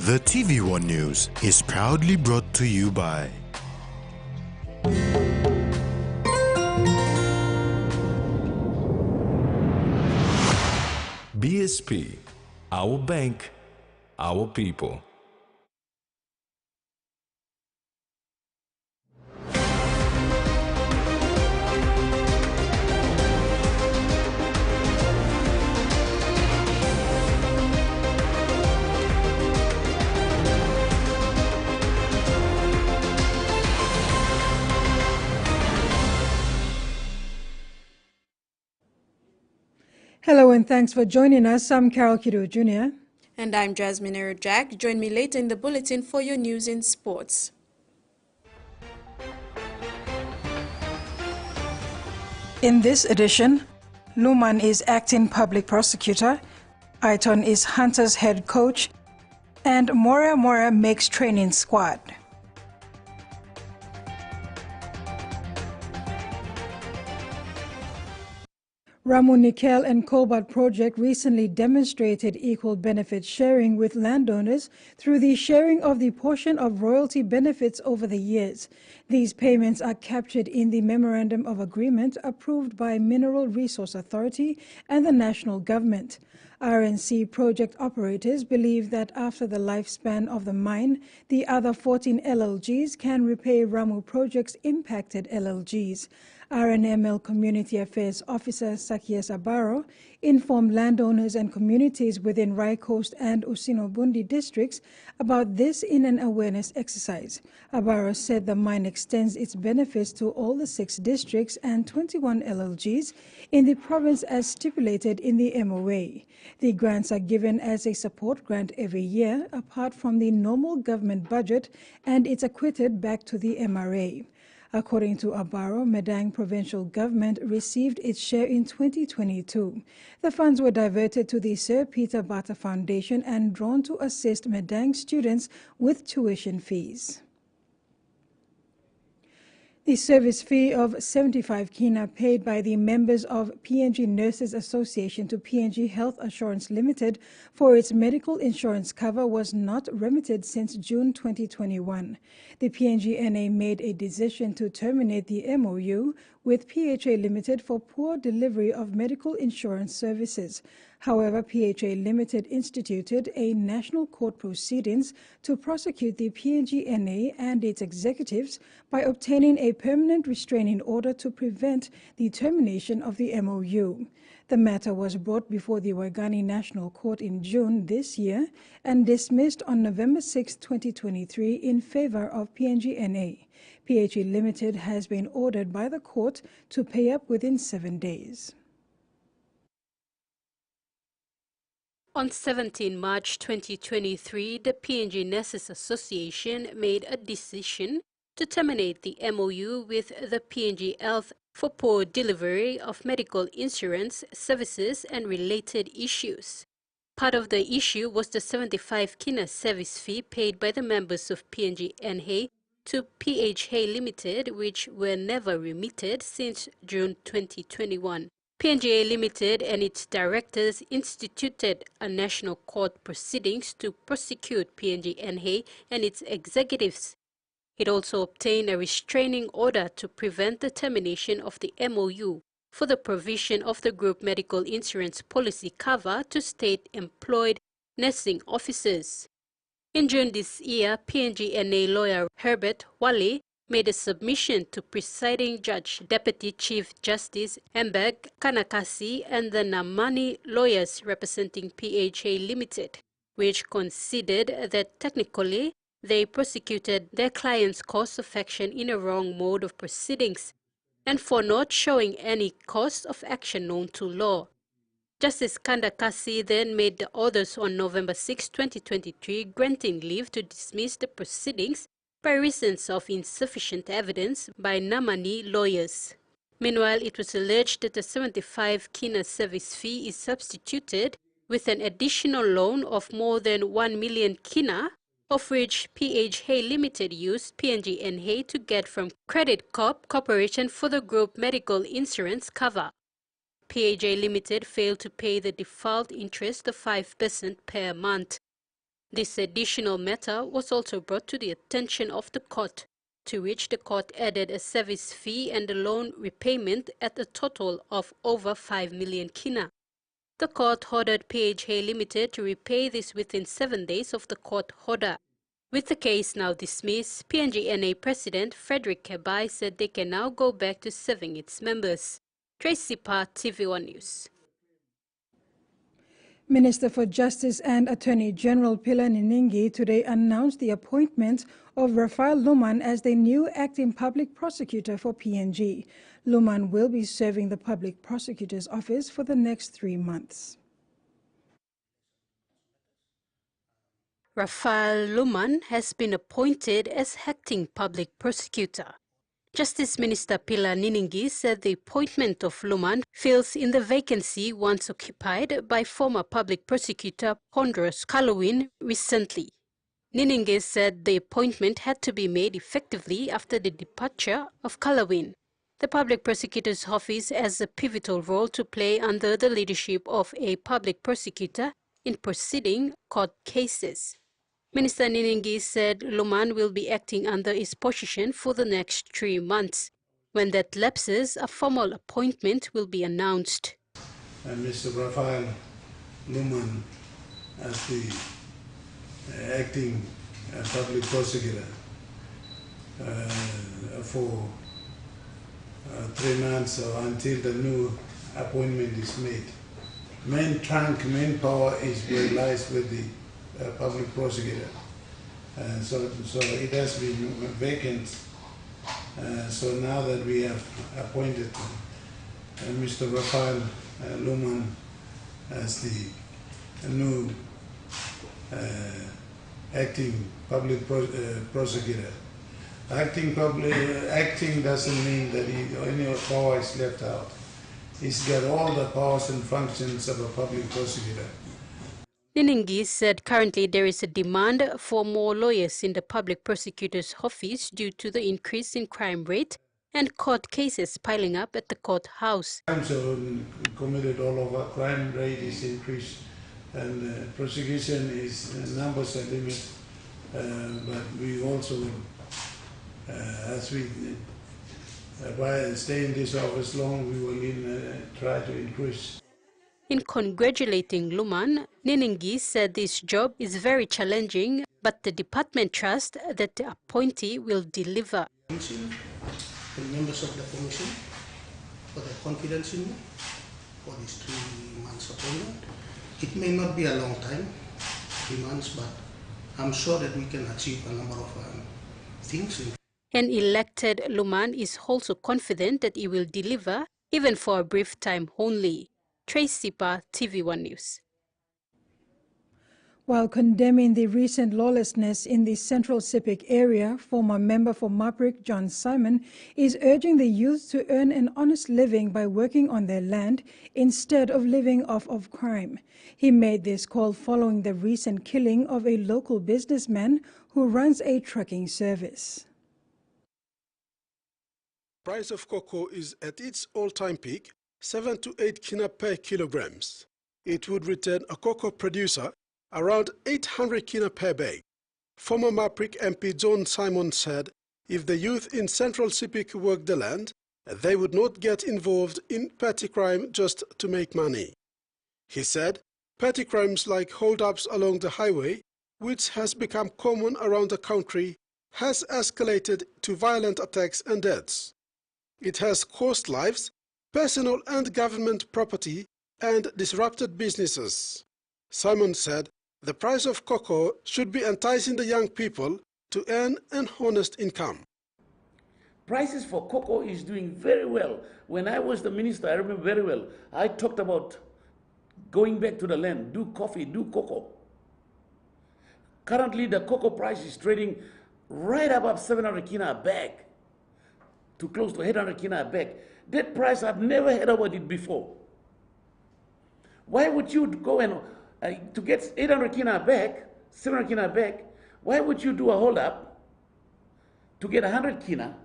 The TVWAN News is proudly brought to you by BSP, our bank, our people. Hello and thanks for joining us. I'm Carol Kido Jr. And I'm Jasmine Jack. Join me later in the bulletin for your news in sports. In this edition, Luman is acting public prosecutor, Aiton is Hunter's head coach, and Mora makes training squad. Ramu Nickel and Cobalt project recently demonstrated equal benefit sharing with landowners through the sharing of the portion of royalty benefits over the years. These payments are captured in the Memorandum of Agreement approved by Mineral Resource Authority and the national government. RNC project operators believe that after the lifespan of the mine, the other 14 LLGs can repay Ramu project's impacted LLGs. RNML Community Affairs Officer Sakias Abaro informed landowners and communities within Rai Coast and Usino-Bundi districts about this in an awareness exercise. Abaro said the mine extends its benefits to all the 6 districts and 21 LLGs in the province as stipulated in the MOA. The grants are given as a support grant every year, apart from the normal government budget, and it's acquitted back to the MRA. According to Abaro, Medang provincial government received its share in 2022. The funds were diverted to the Sir Peter Bata Foundation and drawn to assist Medang students with tuition fees. The service fee of 75 kina paid by the members of PNG Nurses Association to PNG Health Assurance Limited for its medical insurance cover was not remitted since June 2021. The PNG-NA made a decision to terminate the MOU with PHA Limited for poor delivery of medical insurance services. However, PHA Limited instituted a national court proceedings to prosecute the PNG-NA and its executives by obtaining a permanent restraining order to prevent the termination of the MOU. The matter was brought before the Waigani National Court in June this year and dismissed on November 6, 2023 in favor of PNG-NA. PHA Limited has been ordered by the court to pay up within 7 days. On 17 March 2023, the PNG Nurses Association made a decision to terminate the MOU with the PNG Health for poor delivery of medical insurance services and related issues. Part of the issue was the 75 kina service fee paid by the members of PNG-NA to PHA Limited, which were never remitted since June 2021. PNGA Limited and its directors instituted a national court proceedings to prosecute PNG-NA and its executives. It also obtained a restraining order to prevent the termination of the MOU for the provision of the group medical insurance policy cover to state-employed nursing officers. In June this year, PNG-NA lawyer Herbert Wale made a submission to Presiding Judge Deputy Chief Justice Mbeg Kanakasi and the Namani lawyers representing PHA Limited, which considered that technically they prosecuted their client's cause of action in a wrong mode of proceedings and for not showing any cause of action known to law. Justice Kandakasi then made the orders on November 6, 2023, granting leave to dismiss the proceedings by reasons of insufficient evidence by Namani lawyers. Meanwhile, it was alleged that the 75 kina service fee is substituted with an additional loan of more than 1 million kina, of which PHA Limited used PNG-NA to get from Credit Corp Corporation for the group medical insurance cover. PHA Limited failed to pay the default interest of 5% per month. This additional matter was also brought to the attention of the court, to which the court added a service fee and a loan repayment at a total of over 5 million kina. The court ordered PHA Limited to repay this within 7 days of the court order. With the case now dismissed, PNG-NA President Frederick Kebai said they can now go back to serving its members. Tracy Pa, TV1 News. Minister for Justice and Attorney General Pila Niningi today announced the appointment of Rafael Luman as the new acting public prosecutor for PNG. Luman will be serving the public prosecutor's office for the next 3 months. Rafael Luman has been appointed as acting public prosecutor. Justice Minister Pila Niningi said the appointment of Luman fills in the vacancy once occupied by former public prosecutor Pondros Kalowin recently. Niningi said the appointment had to be made effectively after the departure of Kalowin. The public prosecutor's office has a pivotal role to play under the leadership of a public prosecutor in proceeding court cases. Minister Niningi said Luman will be acting under his position for the next 3 months. When that lapses, a formal appointment will be announced. Mr. Rafael Luman as the acting public prosecutor for 3 months until the new appointment is made. Main trunk, main power is realized with the public prosecutor. So it has been vacant. So now that we have appointed Mr. Rafael Luman as the new acting public prosecutor. Acting doesn't mean that any power is left out. He's got all the powers and functions of a public prosecutor. Niningi said currently there is a demand for more lawyers in the public prosecutor's office due to the increase in crime rate and court cases piling up at the courthouse. Crimes are committed all over, crime rate is increased, and prosecution is numbers are limited, but we also, as we stay in this office long, we will try to increase. In congratulating Luman, Niningi said this job is very challenging, but the department trusts that the appointee will deliver. The members of the commission for the confidence in me for this 3 months appointment. It may not be a long time, 3 months, but I'm sure that we can achieve a number of things. An elected Luman is also confident that he will deliver, even for a brief time only. Tracy Pa, TV1 News. While condemning the recent lawlessness in the Central Sepik area, former member for Maprik, John Simon, is urging the youth to earn an honest living by working on their land instead of living off of crime. He made this call following the recent killing of a local businessman who runs a trucking service. Price of cocoa is at its all-time peak, 7 to 8 kina per kilograms. It would return a cocoa producer around 800 kina per bag. Former Maprik MP John Simon said if the youth in Central Sepik worked the land, they would not get involved in petty crime just to make money. He said petty crimes like hold-ups along the highway, which has become common around the country, has escalated to violent attacks and deaths. It has cost lives, personal and government property, and disrupted businesses. Simon said the price of cocoa should be enticing the young people to earn an honest income. Prices for cocoa is doing very well. When I was the minister, I remember very well, I talked about going back to the land, do coffee, do cocoa. Currently, the cocoa price is trading right above 700 kina a bag, to close to 800 kina a bag. That price I've never heard about it before. Why would you go and, to get 800 kina a bag, 700 kina a bag, why would you do a hold up to get 100 kina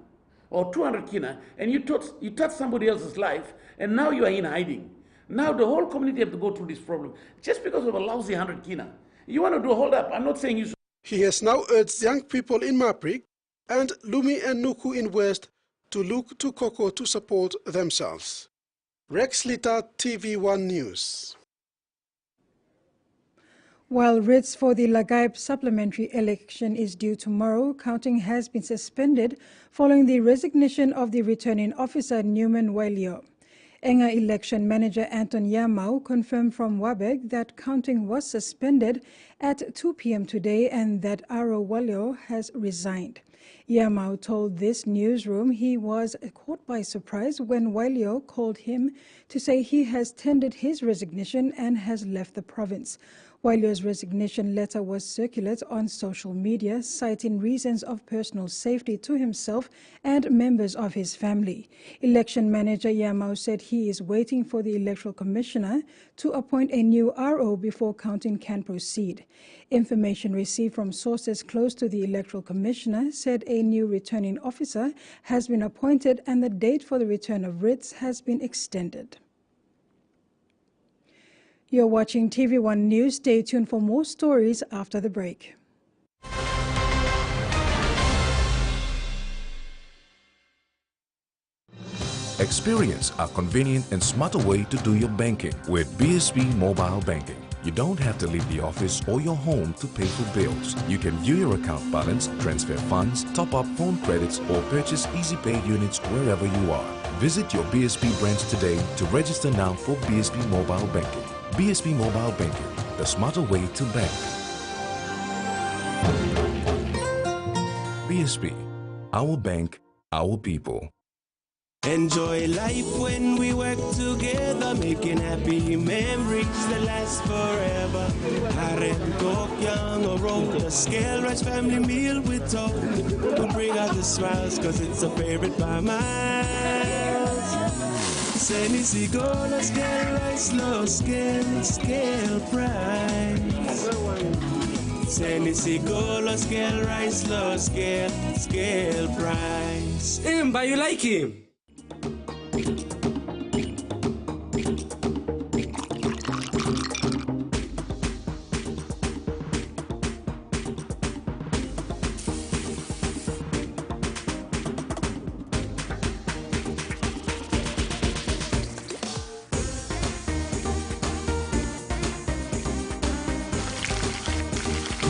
or 200 kina, and you touch somebody else's life, and now you are in hiding. Now the whole community have to go through this problem just because of a lousy 100 kina. You want to do, hold up, I'm not saying you should. He has now urged young people in Maprik and Lumi and Nuku in West to look to cocoa to support themselves. Rex Lita, TV1 News. While writs for the Lagaib supplementary election is due tomorrow, counting has been suspended following the resignation of the returning officer Newman Wailio. Enga election manager Anton Yamau confirmed from Wabeg that counting was suspended at 2 p.m. today and that Aro Wailio has resigned. Yamau told this newsroom he was caught by surprise when Wailio called him to say he has tendered his resignation and has left the province. Wailio's resignation letter was circulated on social media, citing reasons of personal safety to himself and members of his family. Election manager Yamau said he is waiting for the Electoral Commissioner to appoint a new RO before counting can proceed. Information received from sources close to the Electoral Commissioner said a new returning officer has been appointed and the date for the return of writs has been extended. You're watching TV1 News. Stay tuned for more stories after the break. Experience a convenient and smarter way to do your banking with BSB Mobile Banking. You don't have to leave the office or your home to pay for bills. You can view your account balance, transfer funds, top up phone credits, or purchase Easy Pay units wherever you are. Visit your BSB branch today to register now for BSB Mobile Banking. BSB Mobile Banking, the smarter way to bank. BSB, our bank, our people. Enjoy life when we work together, making happy memories that last forever. Karen, Coke, Young, or roll a scale rice family meal with talk to bring out the smiles, cause it's a favorite by miles. Send me go, scale rice, low scale price. Send me go, scale rice, low scale price. But you like him?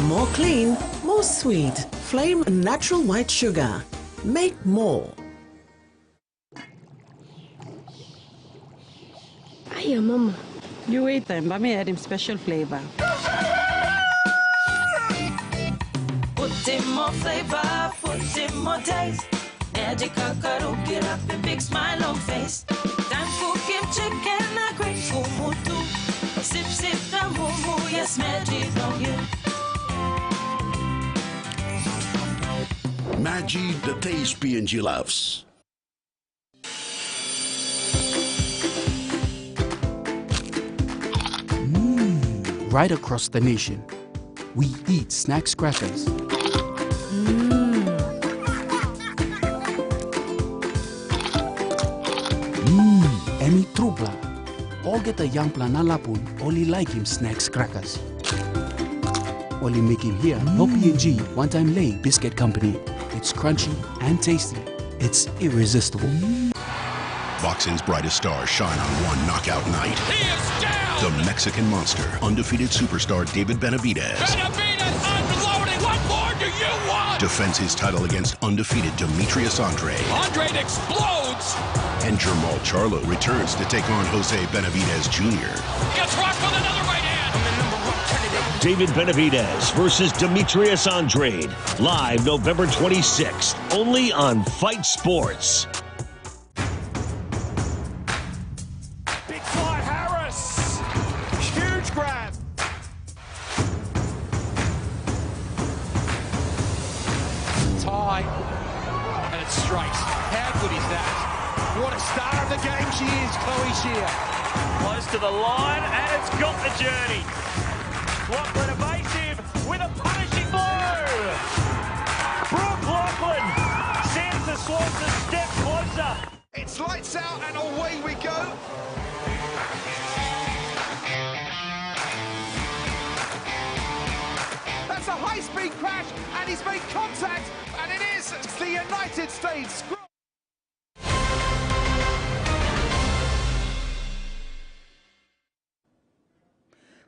More clean, more sweet. Flame natural white sugar. Make more. Hiya, Mama. You wait then, but me add him special flavor. Put in more flavor, put in more taste. Magical cuddle, get up a big smile on face. Time for kimchi and a great fumu too. Sip, sip, the mumu, yes, magic on you. Magic, the taste PNG loves. Right across the nation, we eat snacks crackers. Emi trupla. All get a young planalapun, only like him snacks crackers. Only make him here, no PNG, one-time lay biscuit company. It's crunchy and tasty. It's irresistible. Boxing's brightest stars shine on one knockout night. He is down! The Mexican monster, undefeated superstar David Benavidez. Benavidez unloading! What more do you want? Defends his title against undefeated Demetrius Andrade. Andrade explodes! And Jermall Charlo returns to take on Jose Benavidez Jr. Gets rocked with another right hand! David Benavidez versus Demetrius Andrade. Live November 26th, only on Fight Sports. Big fly Harris! Huge grab! Tie. And it's straight. How good is that? What a star of the game she is, Chloe Shear. Close to the line, and it's got the journey. Lachlan evasive with a punishing blow. Brooke Lachlan sends the Swans a step closer. It's lights out and away we go. crash, and he's made contact, and it is the United States.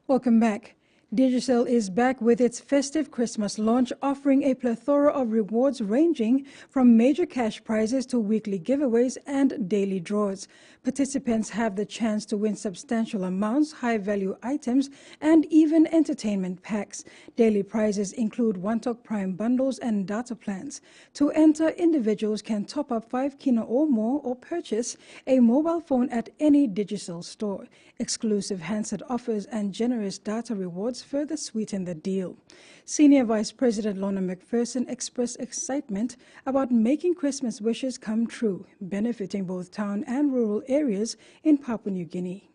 Welcome back. Digicel is back with its festive Christmas launch, offering a plethora of rewards ranging from major cash prizes to weekly giveaways and daily draws. Participants have the chance to win substantial amounts, high-value items, and even entertainment packs. Daily prizes include One Talk Prime bundles and data plans. To enter, individuals can top up 5 kina or more or purchase a mobile phone at any Digicel store. Exclusive handset offers and generous data rewards further sweeten the deal. Senior Vice President Lorna McPherson expressed excitement about making Christmas wishes come true, benefiting both town and rural areas in Papua New Guinea.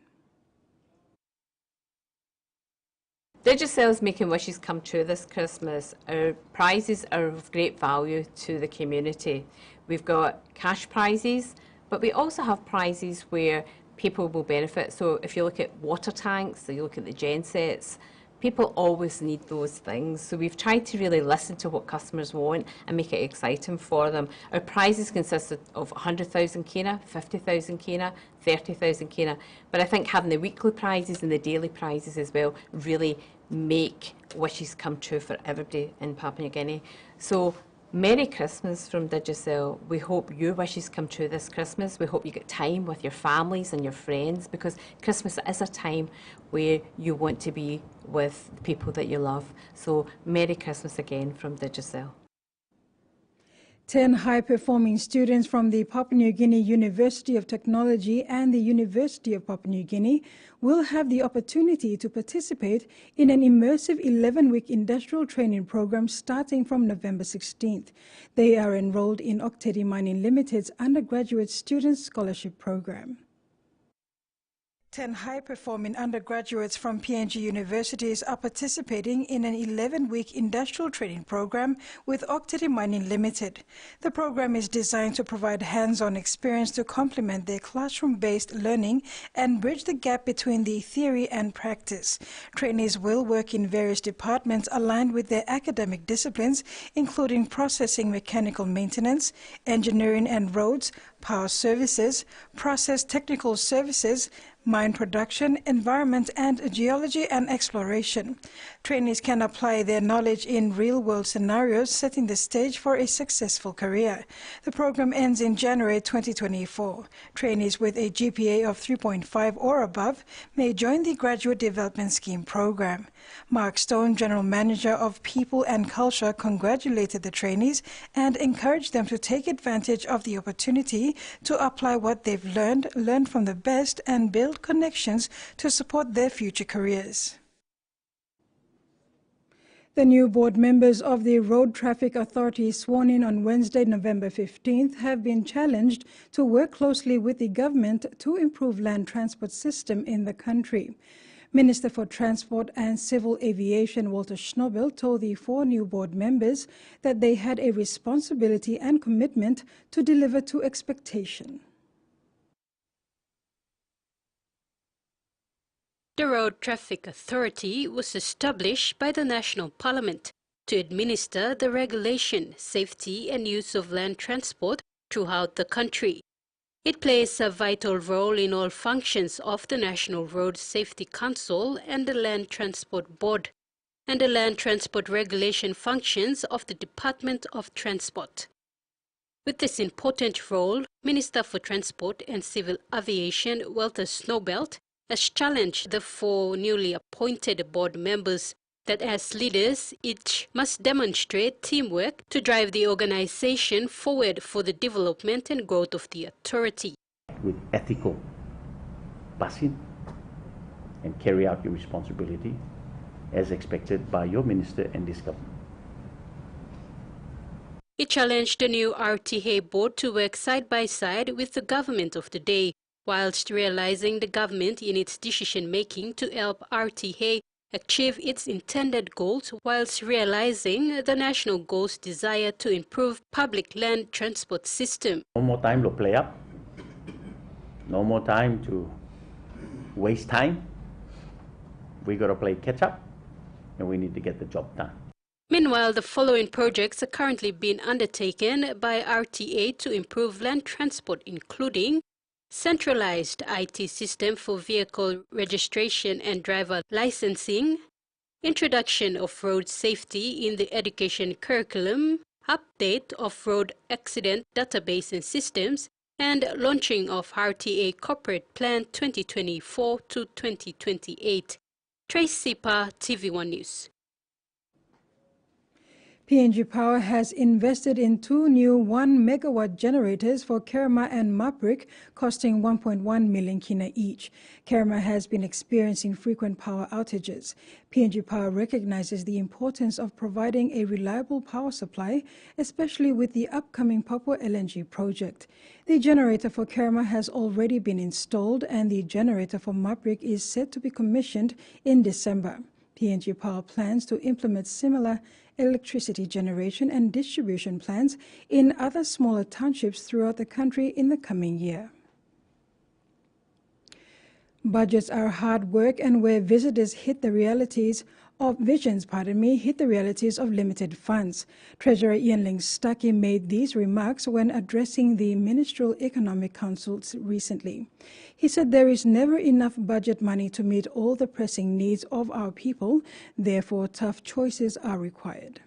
Digicel's making wishes come true this Christmas. Our prizes are of great value to the community. We've got cash prizes, but we also have prizes where people will benefit. So if you look at water tanks, so you look at the gen sets, people always need those things. So we've tried to really listen to what customers want and make it exciting for them. Our prizes consist of 100,000 kina, 50,000 kina, 30,000 kina. But I think having the weekly prizes and the daily prizes as well really make wishes come true for everybody in Papua New Guinea. So Merry Christmas from Digicel. We hope your wishes come true this Christmas. We hope you get time with your families and your friends, because Christmas is a time where you want to be with the people that you love. So Merry Christmas again from Digicel. 10 high-performing students from the Papua New Guinea University of Technology and the University of Papua New Guinea will have the opportunity to participate in an immersive 11-week industrial training program starting from November 16th. They are enrolled in Oktedi Mining Limited's undergraduate student scholarship program. 10 high-performing undergraduates from PNG universities are participating in an 11-week industrial training program with Oktedi Mining Limited. The program is designed to provide hands-on experience to complement their classroom-based learning and bridge the gap between the theory and practice. Trainees will work in various departments aligned with their academic disciplines, including processing mechanical maintenance, engineering and roads, power services, process technical services, mine production, environment, and geology and exploration. Trainees can apply their knowledge in real-world scenarios, setting the stage for a successful career. The program ends in January 2024. Trainees with a GPA of 3.5 or above may join the Graduate Development Scheme program. Mark Stone, General Manager of People and Culture, congratulated the trainees and encouraged them to take advantage of the opportunity to apply what they've learned from the best, and build connections to support their future careers. The new board members of the Road Traffic Authority sworn in on Wednesday, November 15th, have been challenged to work closely with the government to improve land transport system in the country. Minister for Transport and Civil Aviation Walter Schnobel told the 4 new board members that they had a responsibility and commitment to deliver to expectation. The Road Traffic Authority was established by the National Parliament to administer the regulation, safety and use of land transport throughout the country. It plays a vital role in all functions of the National Road Safety Council and the Land Transport Board, and the land transport regulation functions of the Department of Transport. With this important role, Minister for Transport and Civil Aviation Walter Schnobel has challenged the 4 newly appointed board members that as leaders, each must demonstrate teamwork to drive the organization forward for the development and growth of the authority. With ethical passion and carry out your responsibility as expected by your minister and this government. He challenged the new RTA board to work side by side with the government of the day, whilst realizing the government in its decision-making to help RTA achieve its intended goals, whilst realizing the national goal's desire to improve public land transport system. No more time to play up. No more time to waste time. We got to play catch up, and we need to get the job done. Meanwhile, the following projects are currently being undertaken by RTA to improve land transport, including centralized IT system for vehicle registration and driver licensing, introduction of road safety in the education curriculum, update of road accident database and systems, and launching of RTA Corporate Plan 2024 to 2028. Tracy Pa, TV1 News. PNG Power has invested in 2 new 1-megawatt generators for Kerma and Maprik, costing 1.1 million kina each. Kerma has been experiencing frequent power outages. PNG Power recognizes the importance of providing a reliable power supply, especially with the upcoming Papua LNG project. The generator for Kerma has already been installed, and the generator for Maprik is set to be commissioned in December. PNG Power plans to implement similar electricity generation and distribution plans in other smaller townships throughout the country in the coming year. Budgets are hard work, and where visitors hit the realities of limited funds. Treasurer Ian Ling-Stuckey made these remarks when addressing the Ministerial Economic Council recently. He said there is never enough budget money to meet all the pressing needs of our people, therefore tough choices are required.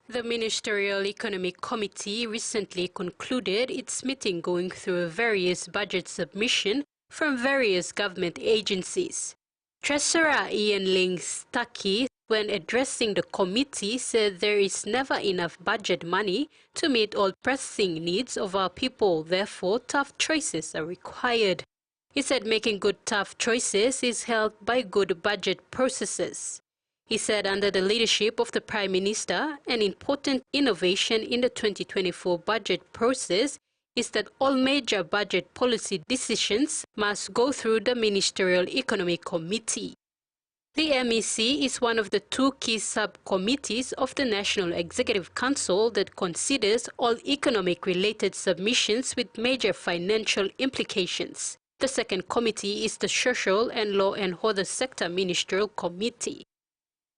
The Ministerial Economic Committee recently concluded its meeting going through various budget submissions from various government agencies. Treasurer Ian Ling-Stuckey, when addressing the committee, said there is never enough budget money to meet all pressing needs of our people, therefore tough choices are required. He said making good tough choices is helped by good budget processes. He said under the leadership of the Prime Minister, an important innovation in the 2024 budget process is that all major budget policy decisions must go through the Ministerial Economic Committee. The MEC is one of the 2 key subcommittees of the National Executive Council that considers all economic-related submissions with major financial implications. The second committee is the Social and Law and Order Sector Ministerial Committee.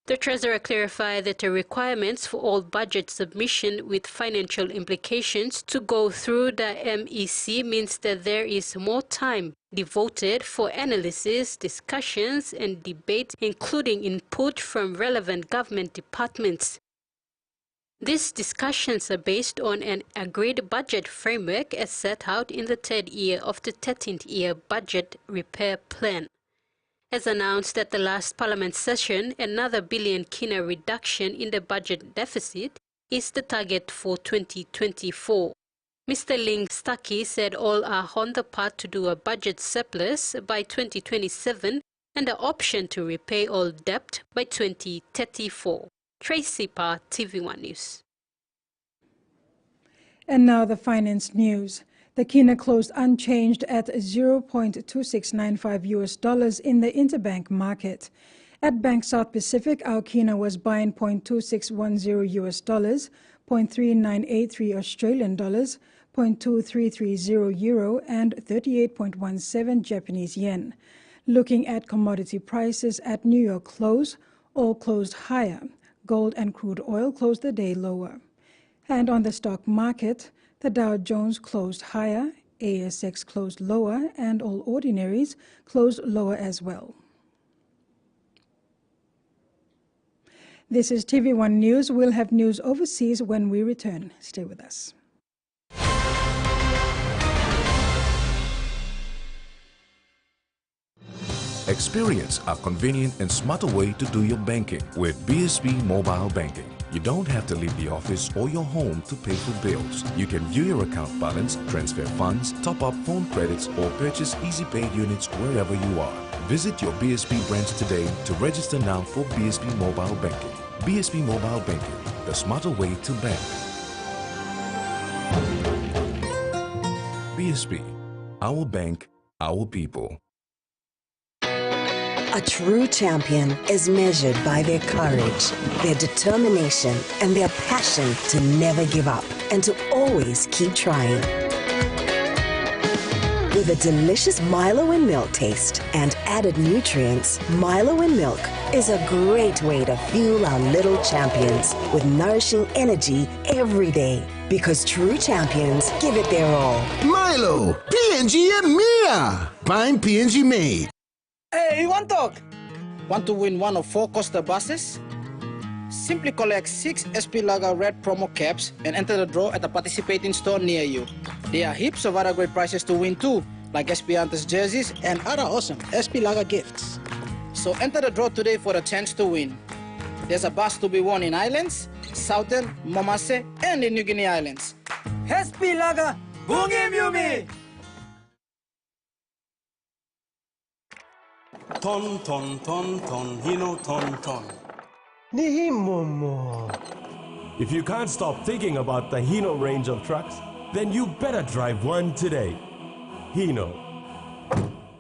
The Treasurer clarified that the requirements for all budget submission with financial implications to go through the MEC means that there is more time devoted for analysis, discussions, and debate, including input from relevant government departments. These discussions are based on an agreed budget framework as set out in the 3rd year of the 13th year budget repair plan. As announced at the last Parliament session, another billion kina reduction in the budget deficit is the target for 2024. Mr. Ling-Stuckey said all are on the path to do a budget surplus by 2027 and the option to repay all debt by 2034. Tracy Pa, TV1 News. And now the finance news. The kina closed unchanged at $0.2695 in the interbank market. At Bank South Pacific, our kina was buying $0.2610, $0.3983 Australian dollars, $0.2330 euro, and 38.17 Japanese yen. Looking at commodity prices at New York close, all closed higher. Gold and crude oil closed the day lower. And on the stock market, the Dow Jones closed higher, ASX closed lower, and all ordinaries closed lower as well. This is TV1 News. We'll have news overseas when we return. Stay with us. Experience a convenient and smarter way to do your banking with BSB Mobile Banking. You don't have to leave the office or your home to pay for bills. You can view your account balance, transfer funds, top up phone credits, or purchase easy paid units wherever you are. Visit your BSB branch today to register now for BSB Mobile Banking. BSB Mobile Banking, the smarter way to bank. BSB, our bank, our people. A true champion is measured by their courage, their determination, and their passion to never give up and to always keep trying. With a delicious Milo in Milk taste and added nutrients, Milo in Milk is a great way to fuel our little champions with nourishing energy every day. Because true champions give it their all. Milo, PNG and Mia. Find PNG made. Hey, you want talk? Want to win one of 4 Costa buses? Simply collect 6 SP Lager Red promo caps and enter the draw at a participating store near you. There are heaps of other great prizes to win too, like SP Hunters jerseys and other awesome SP Lager gifts. So enter the draw today for a chance to win. There's a bus to be won in Islands, Southern, Momase, and the New Guinea Islands. SP Lager, Bungim Yumi! Ton, ton, ton, ton, hino, ton, ton. If you can't stop thinking about the Hino range of trucks, then you better drive one today. Hino.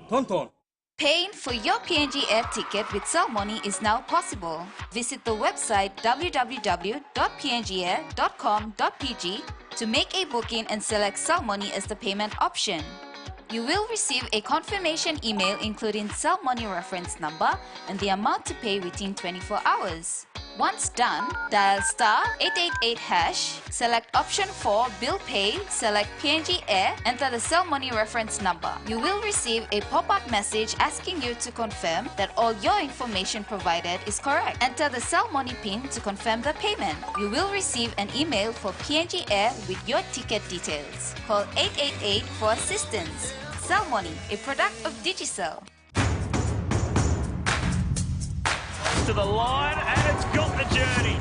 Tonton. Paying for your PNG air ticket with Cell Money is now possible. Visit the website www.pngair.com.pg to make a booking and select Cell Money as the payment option. You will receive a confirmation email including Cell Money reference number and the amount to pay within 24 hours. Once done, dial *888#, select option 4 Bill Pay, select PNG Air, enter the Cell Money reference number. You will receive a pop-up message asking you to confirm that all your information provided is correct. Enter the Cell Money PIN to confirm the payment. You will receive an email for PNG Air with your ticket details. Call 888 for assistance. Cell Money, a product of Digicel. To the line, and it's got the journey.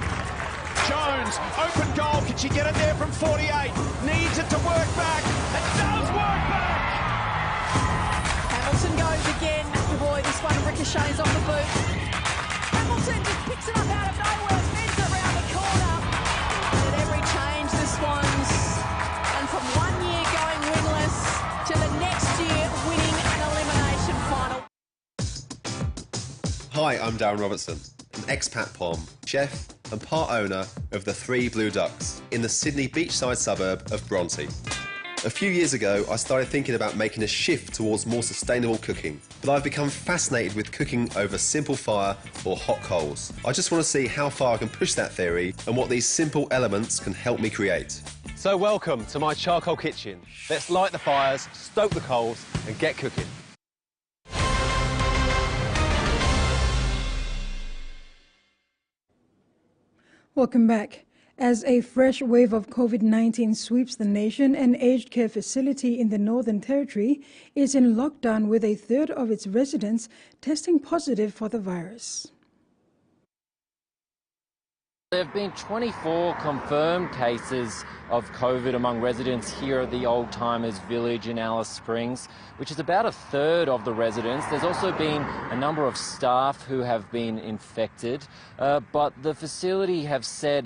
Jones, open goal. Can she get it there from 48? Needs it to work back. It does work back. Hamilton goes again. Boy, this one ricochets off the boot. Hamilton just picks it up out of nowhere, spins it around the corner. And at every change, this one's. And from 1 year going winless to the next year winning an elimination final. Hi, I'm Darren Robertson, an expat pom, chef and part owner of the 3 Blue Ducks in the Sydney beachside suburb of Bronte. A few years ago, I started thinking about making a shift towards more sustainable cooking, but I've become fascinated with cooking over simple fire or hot coals. I just want to see how far I can push that theory and what these simple elements can help me create. So welcome to my charcoal kitchen. Let's light the fires, stoke the coals and get cooking. Welcome back. As a fresh wave of COVID-19 sweeps the nation, an aged care facility in the Northern Territory is in lockdown with a third of its residents testing positive for the virus. There have been 24 confirmed cases of COVID among residents here at the Old Timers Village in Alice Springs, which is about a third of the residents. There's also been a number of staff who have been infected, but the facility have said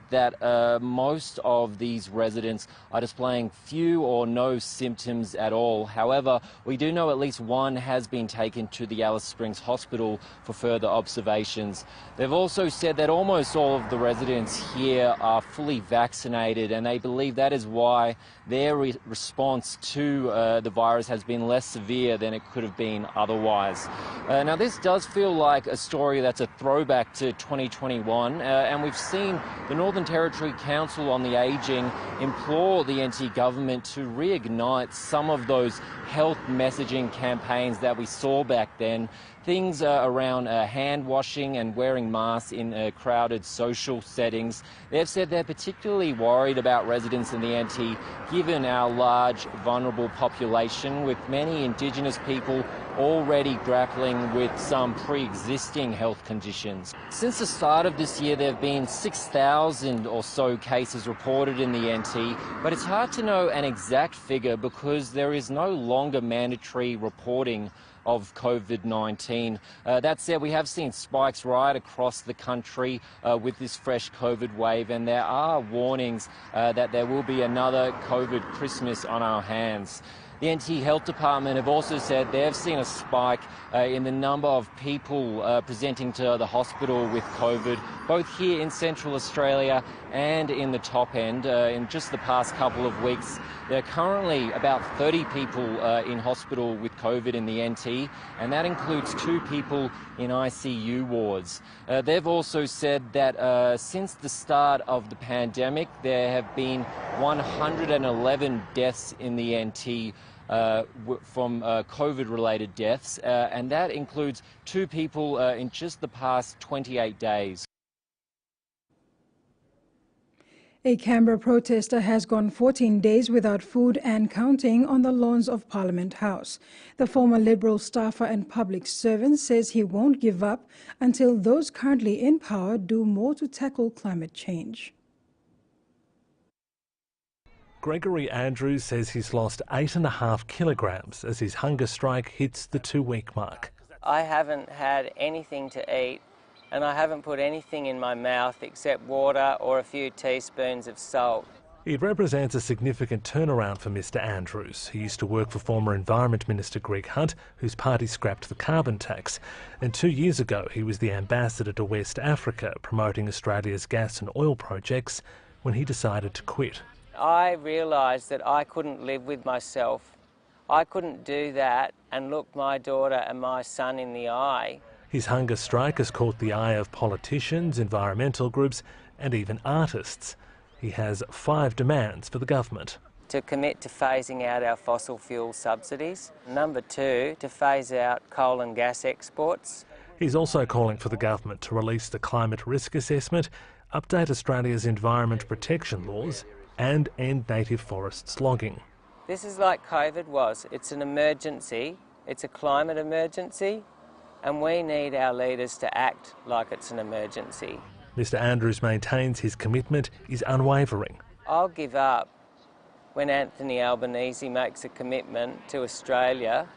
that most of these residents are displaying few or no symptoms at all. However, we do know at least one has been taken to the Alice Springs Hospital for further observations. They've also said that almost all of the residents here are fully vaccinated, and they believe that is why their response to the virus has been less severe than it could have been otherwise. Now, this does feel like a story that's a throwback to 2021, and we've seen the Northern Territory Council on the Ageing implore the NT government to reignite some of those health messaging campaigns that we saw back then. Things around hand washing and wearing masks in crowded social settings. They've said they're particularly worried about residents in the NT, given our large vulnerable population, with many Indigenous people already grappling with some pre-existing health conditions. Since the start of this year, there have been 6,000 or so cases reported in the NT, but it's hard to know an exact figure because there is no longer mandatory reporting of COVID-19. That said, we have seen spikes right across the country with this fresh COVID wave, and there are warnings that there will be another COVID Christmas on our hands. The NT Health Department have also said they've seen a spike in the number of people presenting to the hospital with COVID, both here in Central Australia and in the top end. In just the past couple of weeks, there are currently about 30 people in hospital with COVID in the NT, and that includes 2 people in ICU wards. They've also said that since the start of the pandemic, there have been 111 deaths in the NT from COVID-related deaths, and that includes 2 people in just the past 28 days. A Canberra protester has gone 14 days without food and counting on the lawns of Parliament House. The former Liberal staffer and public servant says he won't give up until those currently in power do more to tackle climate change. Gregory Andrews says he's lost 8.5 kilograms as his hunger strike hits the 2-week mark. I haven't had anything to eat, and I haven't put anything in my mouth except water or a few teaspoons of salt. It represents a significant turnaround for Mr Andrews. He used to work for former Environment Minister Greg Hunt, whose party scrapped the carbon tax. And 2 years ago, he was the ambassador to West Africa, promoting Australia's gas and oil projects, when he decided to quit. I realised that I couldn't live with myself. I couldn't do that and look my daughter and my son in the eye. His hunger strike has caught the eye of politicians, environmental groups and even artists. He has 5 demands for the government. To commit to phasing out our fossil fuel subsidies. Number 2, to phase out coal and gas exports. He's also calling for the government to release the climate risk assessment, update Australia's environment protection laws and end native forests logging. This is like COVID was. It's an emergency. It's a climate emergency, and we need our leaders to act like it's an emergency. Mr Andrews maintains his commitment is unwavering. I'll give up when Anthony Albanese makes a commitment to Australia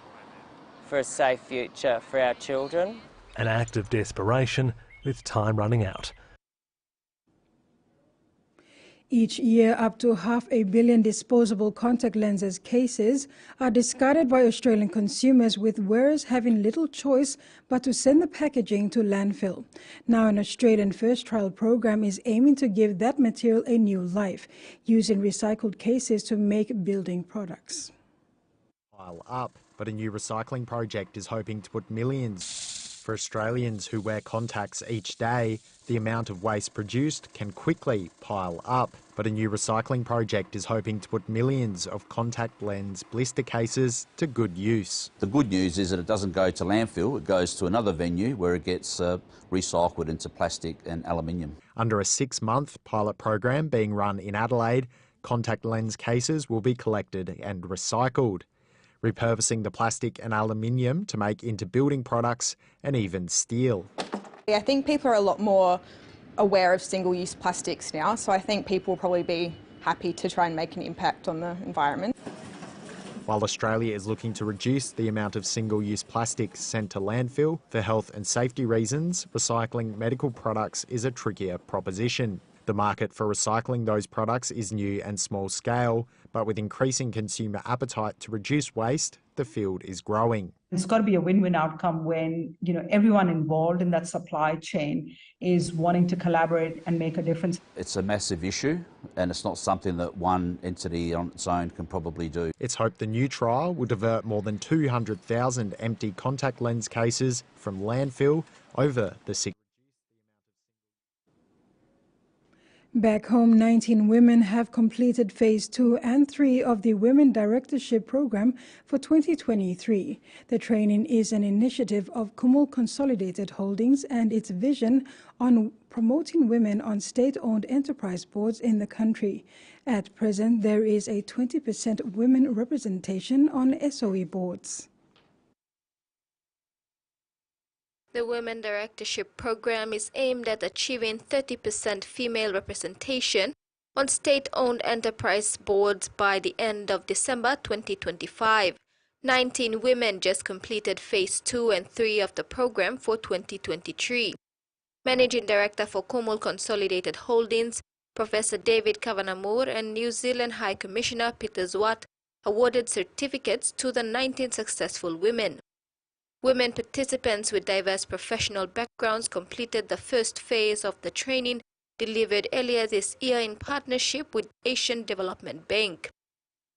for a safe future for our children. An act of desperation with time running out. Each year, up to 500 million disposable contact lenses cases are discarded by Australian consumers, with wearers having little choice but to send the packaging to landfill. Now, an Australian first trial program is aiming to give that material a new life, using recycled cases to make building products. Pile up, but a new recycling project is hoping to put millions. For Australians who wear contacts each day, the amount of waste produced can quickly pile up. But a new recycling project is hoping to put millions of contact lens blister cases to good use. The good news is that it doesn't go to landfill, it goes to another venue where it gets recycled into plastic and aluminium. Under a 6-month pilot program being run in Adelaide, contact lens cases will be collected and recycled, repurposing the plastic and aluminium to make into building products and even steel. I think people are a lot more aware of single-use plastics now, so I think people will probably be happy to try and make an impact on the environment. While Australia is looking to reduce the amount of single-use plastics sent to landfill for health and safety reasons, recycling medical products is a trickier proposition. The market for recycling those products is new and small scale, but with increasing consumer appetite to reduce waste, the field is growing. It's got to be a win-win outcome when, everyone involved in that supply chain is wanting to collaborate and make a difference. It's a massive issue, and it's not something that one entity on its own can probably do. It's hoped the new trial will divert more than 200,000 empty contact lens cases from landfill over the 6. Back home, 19 women have completed Phase 2 and 3 of the Women Directorship Program for 2023. The training is an initiative of Kumul Consolidated Holdings and its vision on promoting women on state-owned enterprise boards in the country. At present, there is a 20% women representation on SOE boards. The Women Directorship Program is aimed at achieving 30% female representation on state-owned enterprise boards by the end of December 2025. 19 women just completed Phase 2 and 3 of the program for 2023. Managing Director for Kumul Consolidated Holdings, Professor David Kavanagh and New Zealand High Commissioner Peter Zwart awarded certificates to the 19 successful women. Women participants with diverse professional backgrounds completed the first phase of the training delivered earlier this year in partnership with Asian Development Bank.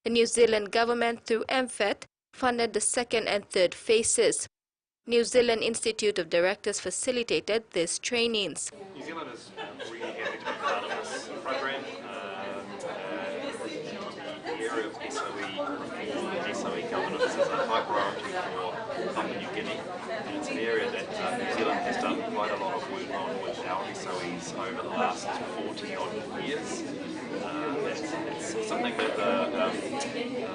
The New Zealand government, through MFET, funded the second and third phases. New Zealand Institute of Directors facilitated these trainings. New Zealand is really happy to be part of this program. The area of SOE governance is a high priority for Papua New Guinea, and it's an area that New Zealand has done quite a lot of work on with our SOEs over the last 40-odd years. It's something that the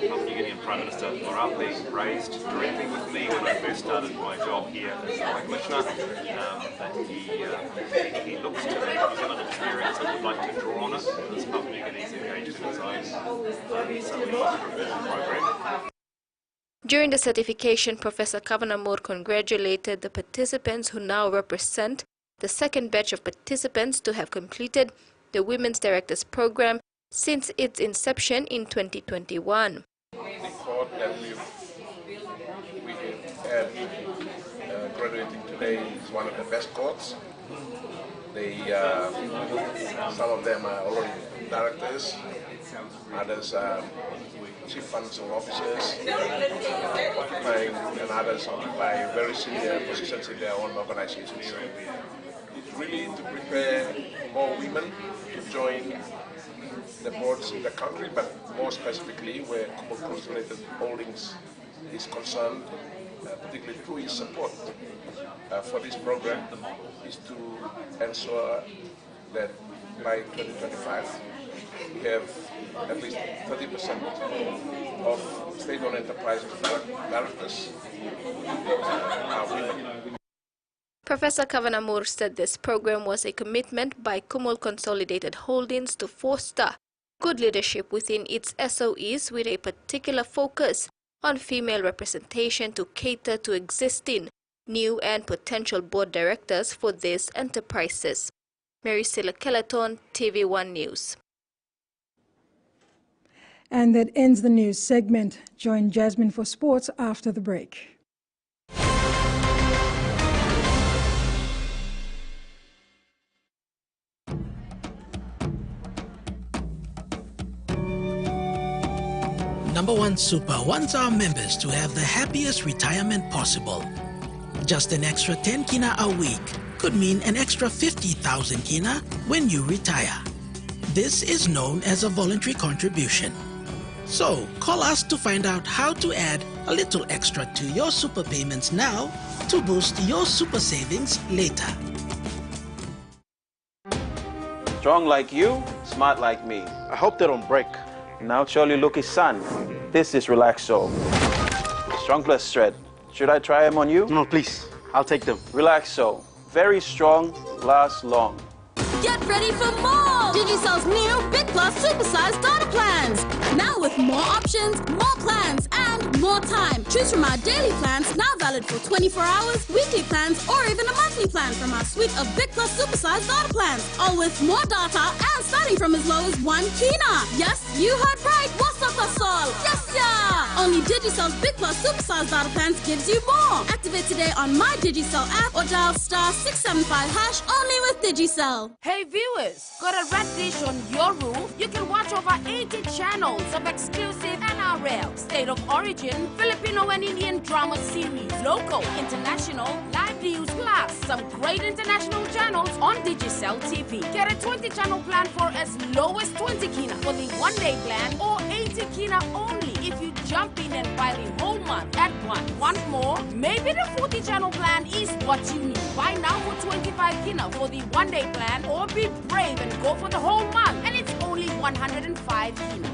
Papua New Guinean Prime Minister Morape raised directly with me when I first started my job here as High Commissioner, that he looks to the New Zealand experience and would like to draw on it as Papua New Guinea's engaged in its own SOE provision program. During the certification, Professor Kavanagh Moore congratulated the participants who now represent the second batch of participants to have completed the Women's Directors Program since its inception in 2021. The court that we have graduating today is one of the best courts. Some of them are already directors, others are chief financial officers, occupying, and others occupy very senior positions in their own organizations. It's really to prepare more women to join the boards in the country, but more specifically where Kumul Consolidated Holdings is concerned, particularly through its support for this program, is to ensure that by 2025 we have at least 30% of state-owned enterprises directors are women. Professor Kavanagh Moore said this program was a commitment by Kumul Consolidated Holdings to foster good leadership within its SOEs with a particular focus on female representation to cater to existing, new and potential board directors for these enterprises. Mary Silla Kelleton, TVWAN News. And that ends the news segment. Join Jasmine for sports after the break. Number One Super wants our members to have the happiest retirement possible. Just an extra 10 kina a week could mean an extra 50,000 kina when you retire. This is known as a voluntary contribution. So call us to find out how to add a little extra to your super payments now to boost your super savings later. Strong like you, smart like me. I hope they don't break. Now surely look his son. This is Relaxo. Strong plus thread. Should I try them on you? No, please. I'll take them. Relaxo. Very strong, lasts long. Get ready for more! Digicell's new Big Plus Supersized Data Plans. Now with more options, more plans, and more time. Choose from our daily plans, now valid for 24 hours, weekly plans, or even a monthly plan from our suite of Big Plus Supersized Data Plans. All with more data and starting from as low as 1 kina. Yes, you heard right. What's up, all? Yes, yeah! Only Digicell's Big Plus Supersized Data Plans gives you more. Activate today on My Digicell app or dial *675# only with Digicell. Hey viewers, got a red dish on your roof? You can watch over 80 channels of exclusive NRL, State of Origin, Filipino and Indian drama series, local, international, live news, plus some great international channels on Digicell TV. Get a 20-channel plan for as low as 20 kina for the one-day plan or 80 kina only if you jump in and buy the whole month at once. Want more? Maybe the 40-channel plan is what you need. Buy now for 25 kina for the one-day plan or be brave and go for the whole month, and it's only 105 kina.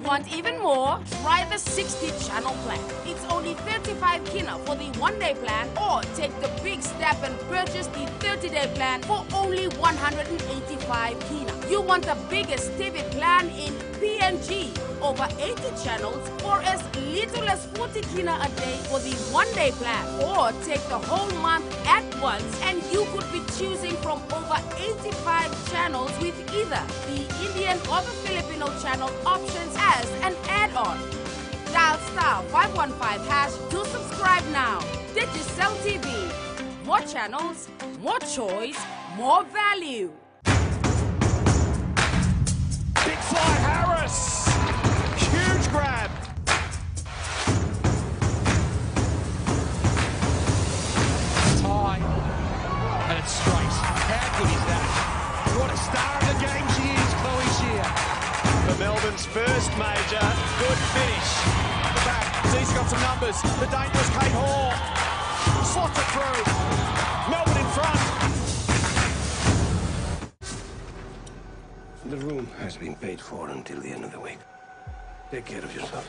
Want even more? Try the 60-channel plan. It's only 35 kina for the one-day plan, or take the big step and purchase the 30-day plan for only 185 kina. You want the biggest TV plan in PNG, over 80 channels for as little as 40 kina a day for the one-day plan, or take the whole month at once and you could be choosing from over 85 channels with either the Indian or the Filipino channel options as an add-on. Dial star 515# to subscribe now. Digicel TV. More channels, more choice, more value. Big fly Harris. Huge grab. Tie. And it's straight. How good is that? What a star of the game she is, Chloe Shear. For Melbourne's first major, good finish. At the back, she's got some numbers. The dangerous Kate Hall. Slots it through. Melbourne in front. The room has been paid for until the end of the week. Take care of yourself.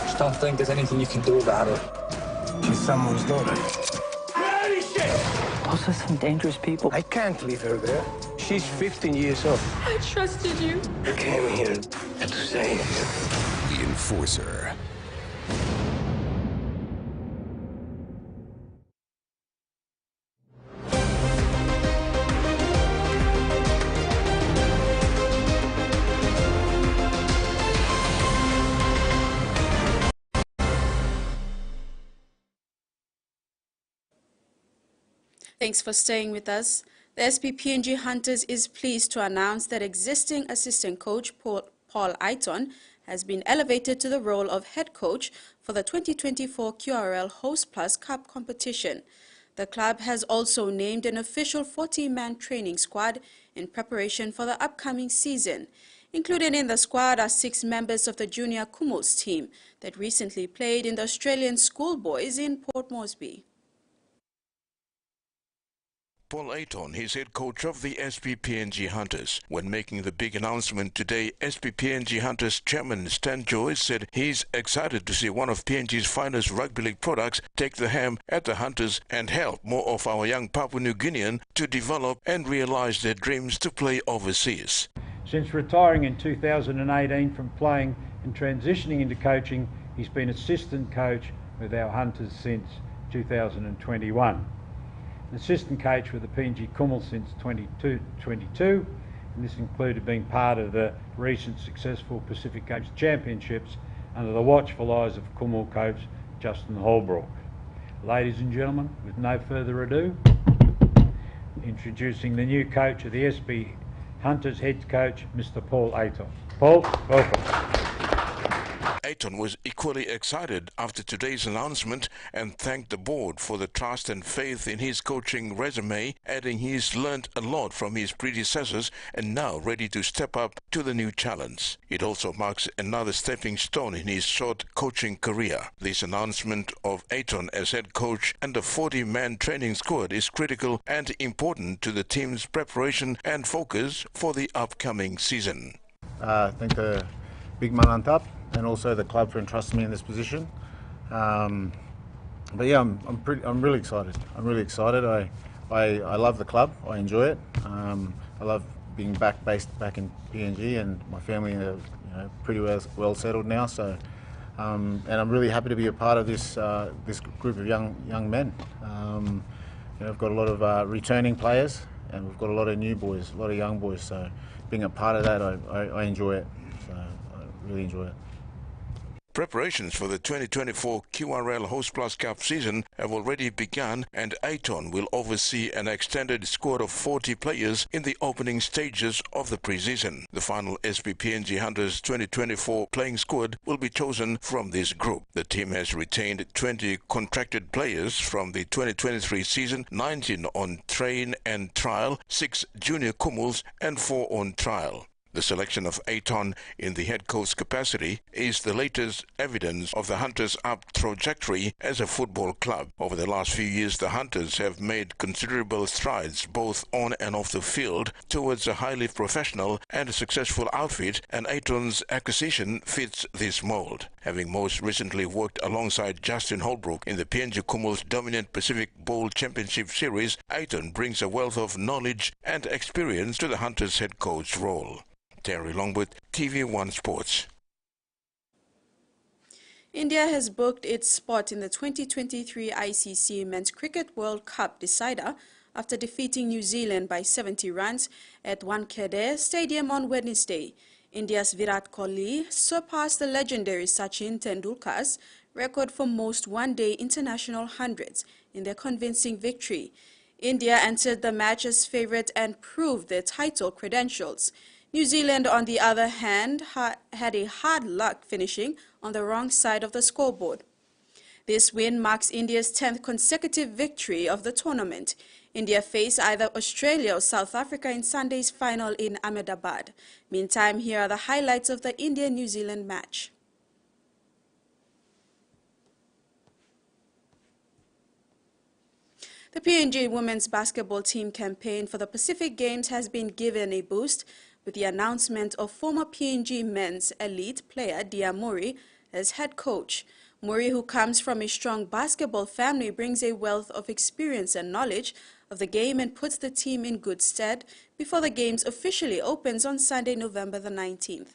Just don't think there's anything you can do about it. She's someone's daughter. Holy shit! Those are some dangerous people. I can't leave her there. She's 15 years old. I trusted you. I came here to save you. The Enforcer. Thanks for staying with us. The PNG Hunters is pleased to announce that existing assistant coach Paul Aiton has been elevated to the role of head coach for the 2024 QRL Host Plus Cup competition. The club has also named an official 40-man training squad in preparation for the upcoming season. Included in the squad are 6 members of the junior Kumuls team that recently played in the Australian Schoolboys in Port Moresby. Paul Aiton, his head coach of the PNG Hunters. When making the big announcement today, PNG Hunters chairman Stan Joyce said he's excited to see one of PNG's finest rugby league products take the helm at the Hunters and help more of our young Papua New Guinean to develop and realize their dreams to play overseas. Since retiring in 2018 from playing and transitioning into coaching, he's been assistant coach with our Hunters since 2021. An assistant coach with the PNG Kumuls since 2022, and this included being part of the recent successful Pacific Coast Championships under the watchful eyes of Kumul coach Justin Holbrook. Ladies and gentlemen, with no further ado, introducing the new coach of the SP Hunters, head coach, Mr. Paul Aiton. Paul, welcome. Aiton was equally excited after today's announcement and thanked the board for the trust and faith in his coaching resume, adding he's learned a lot from his predecessors and now ready to step up to the new challenge. It also marks another stepping stone in his short coaching career. This announcement of Aiton as head coach and the 40-man training squad is critical and important to the team's preparation and focus for the upcoming season. Thank the big man on top and also the club for entrusting me in this position. But yeah, I'm really excited. I'm really excited. I love the club. I enjoy it. I love being based back in PNG, and my family are pretty well settled now. So, and I'm really happy to be a part of this this group of young men. I've got a lot of returning players, and we've got a lot of new boys, a lot of young boys. So, being a part of that, I enjoy it. So, I really enjoy it. Preparations for the 2024 QRL Host Plus Cup season have already begun, and Aiton will oversee an extended squad of 40 players in the opening stages of the preseason. The final PNG Hunters 2024 playing squad will be chosen from this group. The team has retained 20 contracted players from the 2023 season, 19 on train and trial, 6 junior Kumuls and 4 on trial. The selection of Aiton in the head coach capacity is the latest evidence of the Hunters' up trajectory as a football club. Over the last few years, the Hunters have made considerable strides both on and off the field towards a highly professional and successful outfit, and Aiton's acquisition fits this mold. Having most recently worked alongside Justin Holbrook in the PNG Kumuls dominant Pacific Bowl Championship Series, Aiton brings a wealth of knowledge and experience to the Hunters' head coach role. Terry Longwood, TVWAN Sports. India has booked its spot in the 2023 ICC Men's Cricket World Cup decider after defeating New Zealand by 70 runs at Wankhede Stadium on Wednesday. India's Virat Kohli surpassed the legendary Sachin Tendulkar's record for most one-day international hundreds in their convincing victory. India entered the match as favourite and proved their title credentials. New Zealand, on the other hand, had a hard luck finishing on the wrong side of the scoreboard. This win marks India's 10th consecutive victory of the tournament. India face either Australia or South Africa in Sunday's final in Ahmedabad. Meantime, here are the highlights of the India-New Zealand match. The PNG women's basketball team campaign for the Pacific Games has been given a boost with the announcement of former PNG men's elite player Dia Murray as head coach. Murray, who comes from a strong basketball family, brings a wealth of experience and knowledge of the game and puts the team in good stead before the Games officially opens on Sunday, November the 19th.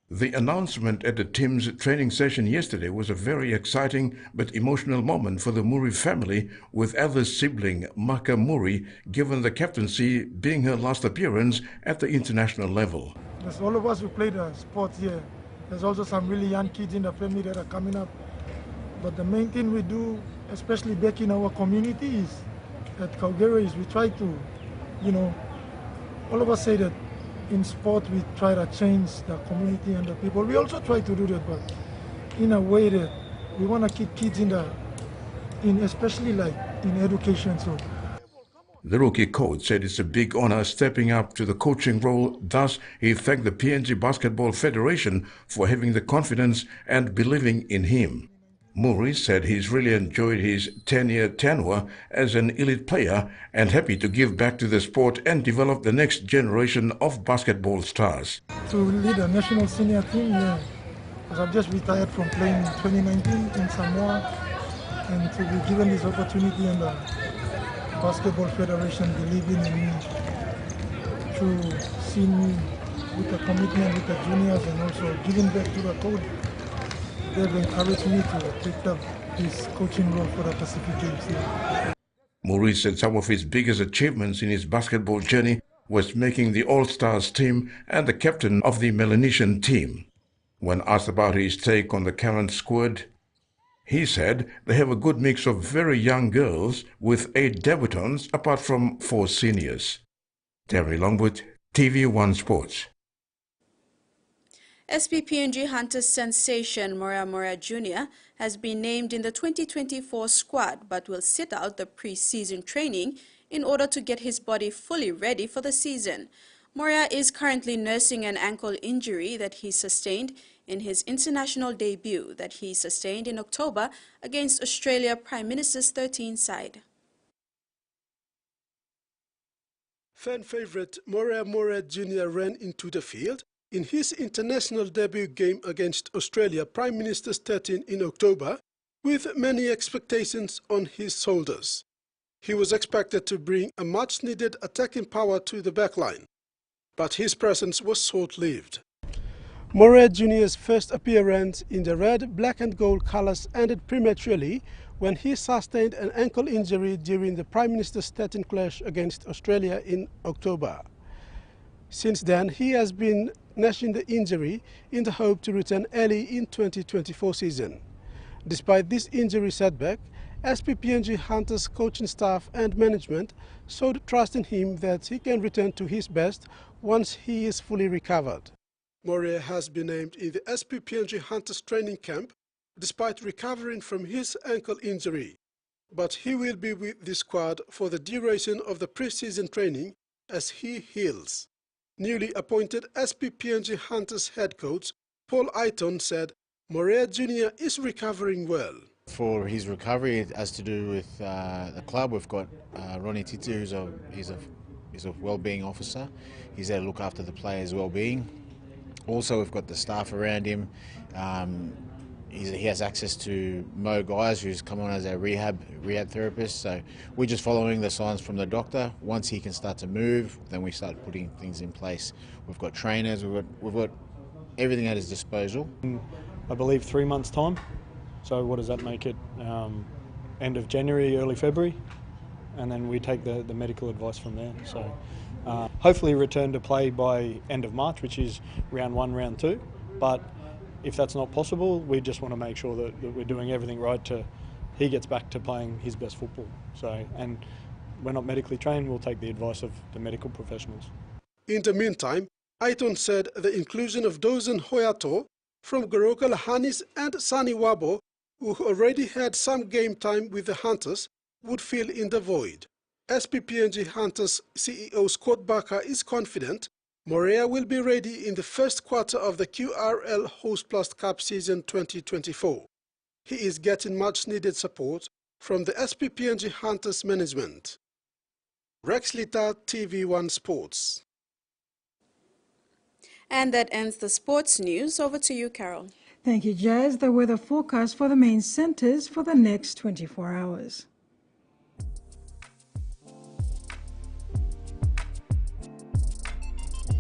The announcement at the team's training session yesterday was a very exciting but emotional moment for the Murray family, with eldest sibling Maka Murray given the captaincy, being her last appearance at the international level. There's all of us who play the sports here. There's also some really young kids in the family that are coming up. But the main thing we do, especially back in our communities at Calgary, is we try to, all of us say that in sport we try to change the community and the people. We also try to do that, but in a way that we want to keep kids especially like in education. So the rookie coach said it's a big honor stepping up to the coaching role. Thus, he thanked the PNG Basketball Federation for having the confidence and believing in him. Murray said he's really enjoyed his 10-year tenure as an elite player and happy to give back to the sport and develop the next generation of basketball stars. To lead a national senior team, yeah, because I've just retired from playing in 2019 in Samoa, and to be given this opportunity and the Basketball Federation believing in me, to see me with the commitment with the juniors and also giving back to the coach. They've encouraged me to take up this coaching role for the Pacific Games. Yeah. Maurice said some of his biggest achievements in his basketball journey was making the All-Stars team and the captain of the Melanesian team. When asked about his take on the current squad, he said they have a good mix of very young girls with 8 debutants apart from 4 seniors. Terry Longwood, TVWAN Sports. SPPNG Hunters sensation Moria Jr. has been named in the 2024 squad but will sit out the pre-season training in order to get his body fully ready for the season. Moria is currently nursing an ankle injury that he sustained in his international debut that he sustained in October against Australia Prime Minister's 13 side. Fan favourite Moria Jr. ran into the field in his international debut game against Australia Prime Minister's 13 in October, with many expectations on his shoulders. He was expected to bring a much-needed attacking power to the backline, but his presence was short-lived. Moria Jr.'s first appearance in the red, black and gold colours ended prematurely when he sustained an ankle injury during the Prime Minister's 13 clash against Australia in October. Since then, he has been nursing the injury in the hope to return early in 2024 season. Despite this injury setback, SPPNG Hunters coaching staff and management showed trust in him that he can return to his best once he is fully recovered. Moria has been named in the SPPNG Hunters training camp despite recovering from his ankle injury, but he will be with the squad for the duration of the pre-season training as he heals. Newly appointed SPPNG Hunters head coach Paul Aiton said Moria Jr. is recovering well. For his recovery, it has to do with the club. We've got Ronnie Titu, who's a well-being officer. He's there to look after the players' well-being. Also, we've got the staff around him. He has access to Mo Guys, who's come on as our rehab therapist. So we're just following the signs from the doctor. Once he can start to move, then we start putting things in place. We've got trainers. We've got everything at his disposal. I believe 3 months' time. So what does that make it? End of January, early February. and then we take the medical advice from there. So hopefully return to play by end of March, which is round 1, round 2. But if that's not possible, we just want to make sure that we're doing everything right to he gets back to playing his best football. So, and we're not medically trained, we'll take the advice of the medical professionals. In the meantime, Aiton said the inclusion of Dozen Hoyato from Goroka Lahanis and Sani Wabo, who already had some game time with the Hunters, would fill in the void. SPPNG Hunters CEO Scott Barker is confident Morea will be ready in the first quarter of the QRL Host Plus Cup season 2024. He is getting much needed support from the SPPNG Hunters management. Rex Lita, TV1 Sports. And that ends the sports news. Over to you, Carol. Thank you, Jazz. The weather forecast for the main centers for the next 24 hours.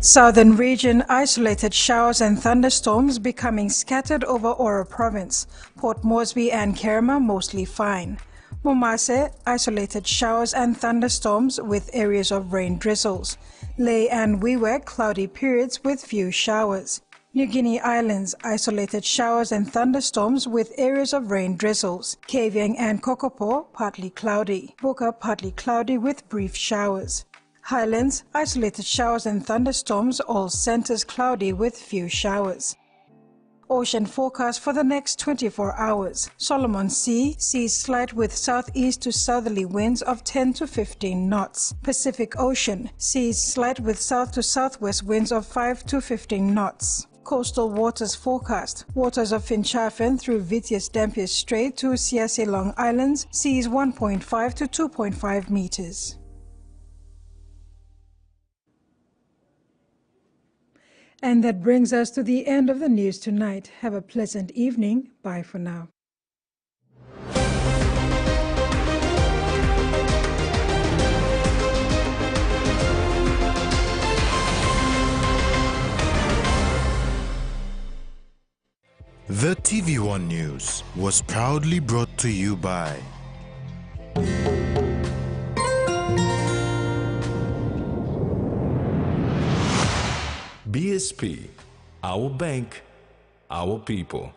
Southern region, isolated showers and thunderstorms becoming scattered over Oro province. Port Moresby and Kerema mostly fine. Momase, isolated showers and thunderstorms with areas of rain drizzles. Lae and Wewak, cloudy periods with few showers. New Guinea Islands, isolated showers and thunderstorms with areas of rain drizzles. Kavieng and Kokopo, partly cloudy. Buka, partly cloudy with brief showers. Highlands, isolated showers and thunderstorms, all centers cloudy with few showers. Ocean forecast for the next 24 hours. Solomon Sea, seas slight with southeast to southerly winds of 10 to 15 knots. Pacific Ocean, seas slight with south to southwest winds of 5 to 15 knots. Coastal waters forecast. Waters of Finchafen through Vitius-Dampier Strait to Siase Long Islands, seas 1.5 to 2.5 meters. And that brings us to the end of the news tonight. Have a pleasant evening. Bye for now. The TVWAN News was proudly brought to you by BSP, our bank, our people.